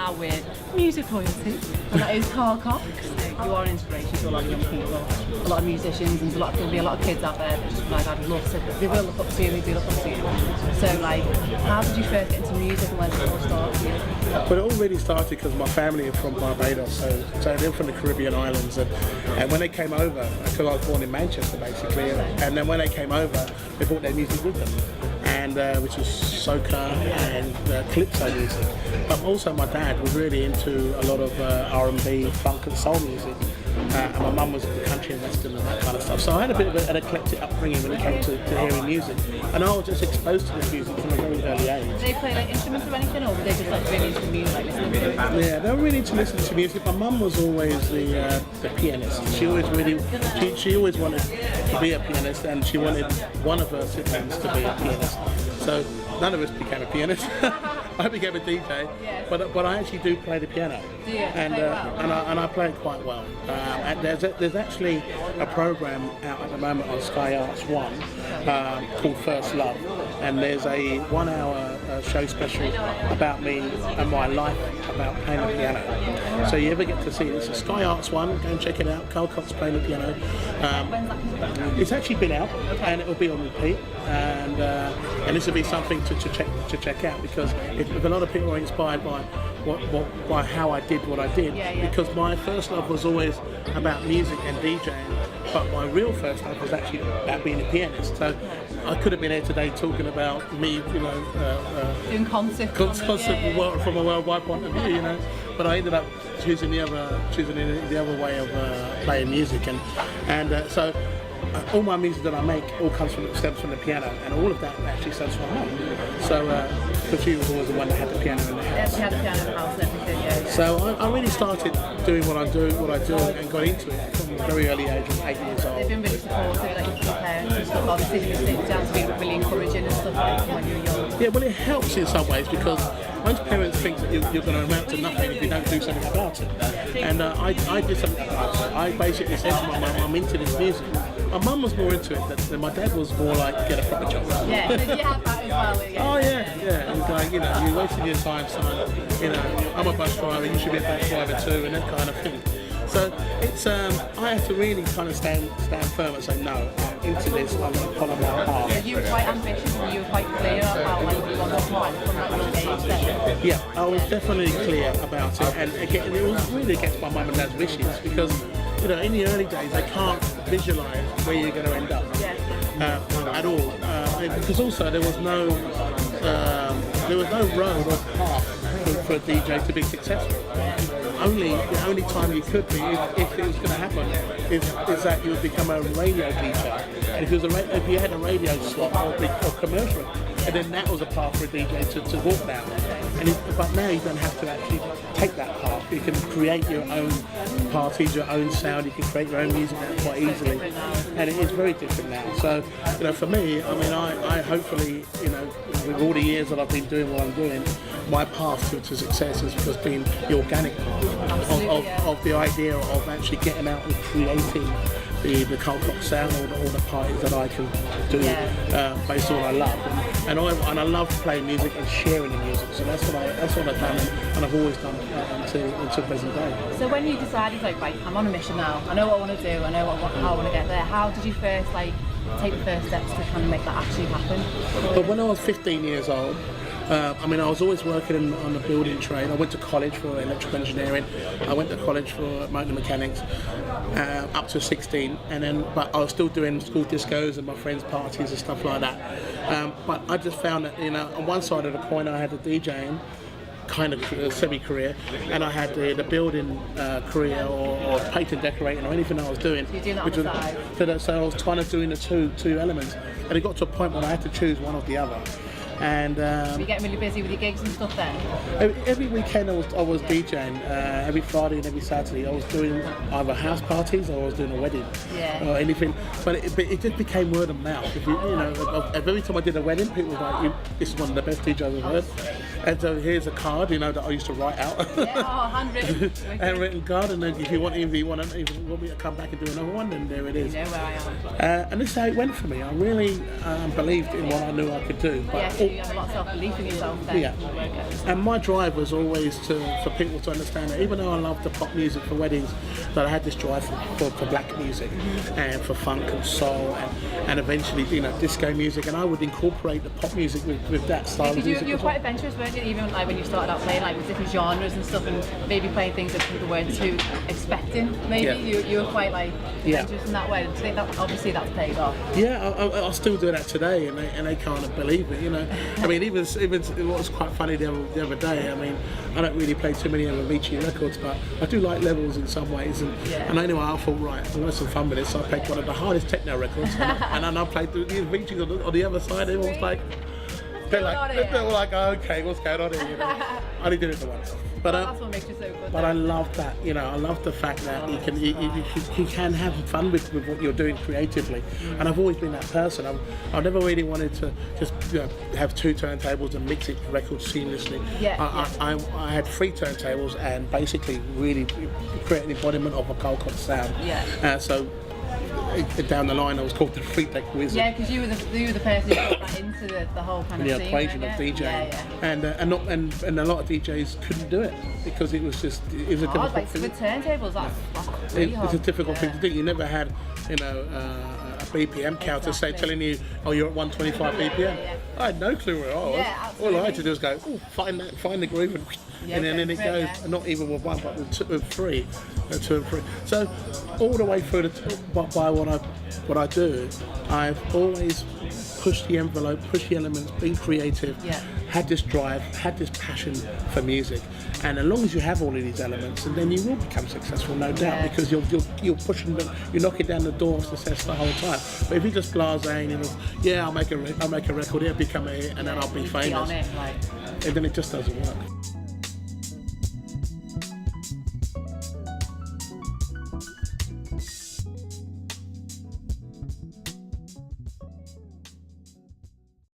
now with music royalty, and that is Carl Cox. You are an inspiration to a lot of young people, a lot of musicians, and there's there'll be a lot of kids out there that just like, I'd love to, they will look up to you, they do look up to you. So like, how did you first get into music and when did it all start for you? Well, it all really started because my family are from Barbados, so they're from the Caribbean islands, and when they came over, because I was born in Manchester basically, and then when they came over, they brought their music with them, and which was soca and calypso music. But also my dad was really into a lot of R&B, funk and soul music. And my mum was into country and western and that kind of stuff. So I had a bit of an eclectic upbringing when it came to hearing music. And I was just exposed to this music from a very early age. Did they play like instruments or anything, or were they just like really into music, like listening to it? Yeah, they were really into listening to music. My mum was always the pianist. She always wanted to be a pianist, and she wanted one of her siblings to be a pianist. So none of us became a pianist. I became a DJ, but I actually do play the piano, and I play it quite well. And there's actually a program out at the moment on Sky Arts 1 called First Love, and there's a 1-hour show special about me and my life about playing the piano. So you ever get to see it? It's a Sky Arts 1. Go and check it out. Carl Cox playing the piano. It's actually been out, and it will be on repeat. And this will be something to check out, because if a lot of people are inspired by how I did what I did, because my first love was always about music and DJing, but my real first love was actually about being a pianist. So I could have been here today talking about me, doing concerts from a worldwide point of view, but I ended up choosing the other way of playing music, and so. All my music that I make all stems from the piano, and all of that actually stems from my mum. So, because she was always the one that had the piano in the house. Yeah, she had the piano in the house and everything, yeah. So I really started doing what I do, and got into it from a very early age, of 8 years old. They've been really supportive, like your parents and stuff. Obviously, you think it has been really encouraging and stuff like when you were young. Yeah, well, it helps in some ways, because most parents think that you're going to amount to nothing if you don't do something about it. And I did something about it. I basically said to my mum, I'm into this music. My mum was more into it than my dad was more like, get a proper job. Yeah, so you have that as well. Yeah. Oh yeah. And like, you're wasting your time, son. I'm a bus driver, you should be a bus driver too, and that kind of thing. So it's I had to really kind of stand firm and say, no, I'm into this, I'm going to follow my path. So you were quite ambitious, and you were quite clear about like you wanted to write from that young age then? Yeah, I was definitely clear about it, and again, it was really against my mum and dad's wishes, because in the early days they can't visualise where you're going to end up at all, because also there was no road or path for a DJ to be successful. The only time you could be, if it was going to happen, is that you would become a radio DJ, and if you had a radio slot or commercial, and then that was a path for a DJ to walk down. But now you don't have to actually take that path. You can create your own parties, your own sound. You can create your own music now quite easily, and it is very different now. So, for me, I hopefully, with all the years that I've been doing what I'm doing, my path to success has just been the organic path of the idea of actually getting out and creating the Carl Cox sound, all the parties that I can do based on what I love, and I love playing music and sharing the music. So that's what I've done, and I've always done until present day. So when you decided, like, right, I'm on a mission now, I know what I want to do, I know how I want to get there. How did you first take the first steps to kind of make that actually happen? But when I was 15 years old, I was always working on the building trade. I went to college for electrical engineering. I went to college for motor mechanics up to 16, but I was still doing school discos and my friends' parties and stuff like that. But I just found that on one side of the coin I had the DJing kind of semi-career, and I had the building career or painting, decorating, or anything I was doing. You're doing that on the side. So I was kind of doing the two elements, and it got to a point when I had to choose one or the other. And were you getting really busy with your gigs and stuff then? Every weekend I was DJing. Every Friday and every Saturday I was doing either house parties or I was doing a wedding or anything. But it just became word of mouth. Every time I did a wedding, people were like, "This is one of the best DJs I've heard." And so here's a card, you know, that I used to write out. Handwritten. Handwritten card, and then if you want me to come back and do another one, then there it is. You know where I am. And this is how it went for me. I really believed in what I knew I could do. But So you have a lot of self-belief in yourself then. Yeah. And my drive was always for people to understand that even though I loved the pop music for weddings, that I had this drive for black music and for funk and soul and eventually, you know, disco music, and I would incorporate the pop music with that style of music. You were quite adventurous, weren't you? Even like when you started out playing like with different genres and stuff, and maybe playing things that people weren't too expecting. Maybe you were quite like adventurous in that way. And I think that obviously that's paid off. Yeah, I still do that today, and they can't believe it. You know, I mean, even it was quite funny the other day. I mean, I don't really play too many of Avicii records, but I do like levels in some ways. And anyway, I thought, right, I'm going to have some fun with this. So I played one of the hardest techno records, and then I played the Avicii on the other side. Everyone was like, they were like, oh, okay, what's going on here? You know? I only did it the once. But that's what makes you so good. But I love that, you know. I love the fact that you can have fun with what you're doing creatively. And I've always been that person. I've never really wanted to just have two turntables and mix it records seamlessly. I had 3 turntables and basically really create an embodiment of a Cold Cut sound. So down the line I was called the Free-Tech Wizard. Yeah, because you were the person who got that into the whole kind of the scene, equation of DJing. And a lot of DJs couldn't do it because it was a difficult thing. With turntables, that's really hard. It's a difficult thing to do. You never had, you know, a BPM counter telling you, oh, you're at 125 BPM. I had no clue where I was. All I had to do was go, find the groove, and then it goes. Not even with 1, but with 3, 2 and 3. So all the way through by what I do, I've always pushed the envelope, pushed the elements, been creative, had this drive, had this passion for music. And as long as you have all of these elements, and then you will become successful, no doubt, because you're pushing them, you're knocking down the door of success the whole time. But if you just blasé and I'll make a record, it'll become a hit, and then I'll be famous, and then it just doesn't work.